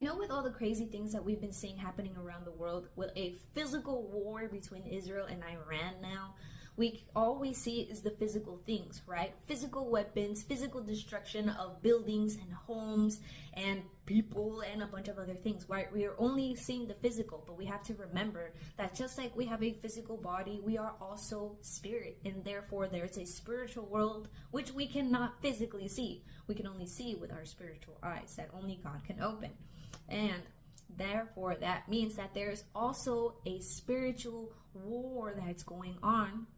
With all the crazy things that we've been seeing happening around the world, with a physical war between Israel and Iran now, we always see is the physical things, right? Physical weapons, physical destruction of buildings and homes and people and a bunch of other things, right? We are only seeing the physical, but we have to remember that just like we have a physical body, we are also spirit, and therefore there's a spiritual world which we cannot physically see. We can only see with our spiritual eyes that only God can open. And therefore, that means that there's also a spiritual war that's going on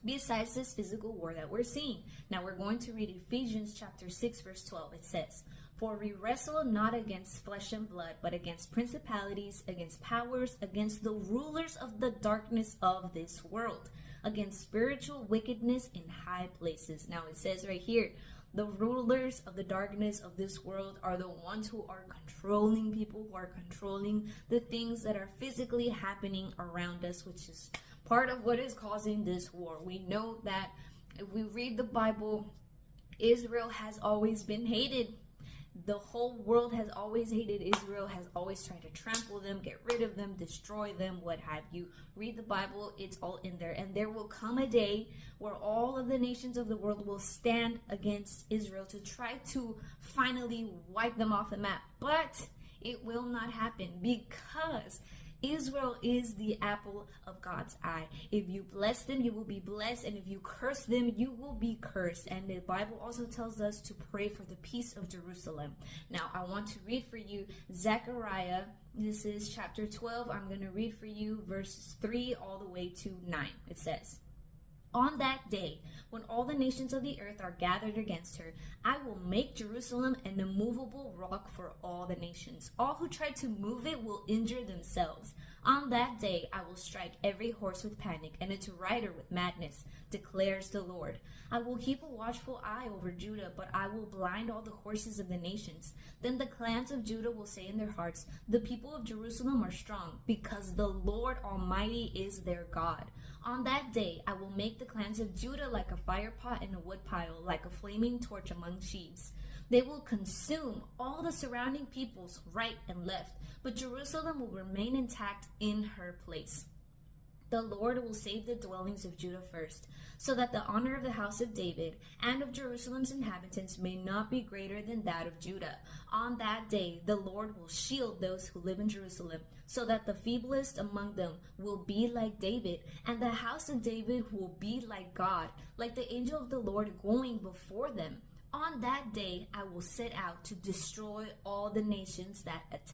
besides this physical war that we're seeing. Now, we're going to read Ephesians chapter 6, verse 12. It says, "For we wrestle not against flesh and blood, but against principalities, against powers, against the rulers of the darkness of this world, against spiritual wickedness in high places." Now, it says right here, the rulers of the darkness of this world are the ones who are controlling people, who are controlling the things that are physically happening around us, which is part of what is causing this war. We know that if we read the Bible, Israel has always been hated. The whole world has always hated Israel, has always tried to trample them, get rid of them, destroy them, what have you. Read the Bible, it's all in there. And there will come a day where all of the nations of the world will stand against Israel to try to finally wipe them off the map. But it will not happen because Israel is the apple of God's eye. If you bless them, you will be blessed. And if you curse them, you will be cursed. And the Bible also tells us to pray for the peace of Jerusalem. Now, I want to read for you Zechariah. This is chapter 12. I'm going to read for you verses 3 all the way to 9. It says, "On that day, when all the nations of the earth are gathered against her, I will make Jerusalem an immovable rock for all the nations. All who try to move it will injure themselves. On that day, I will strike every horse with panic and its rider with madness, declares the Lord. I will keep a watchful eye over Judah, but I will blind all the horses of the nations. Then the clans of Judah will say in their hearts, 'The people of Jerusalem are strong, because the Lord Almighty is their God.' On that day, I will make the clans of Judah like a fire pot in a wood pile, like a flaming torch among sheaves. They will consume all the surrounding peoples right and left, but Jerusalem will remain intact in her place. The Lord will save the dwellings of Judah first, so that the honor of the house of David and of Jerusalem's inhabitants may not be greater than that of Judah. On that day, the Lord will shield those who live in Jerusalem, so that the feeblest among them will be like David, and the house of David will be like God, like the angel of the Lord going before them. On that day, I will set out to destroy all the nations that attack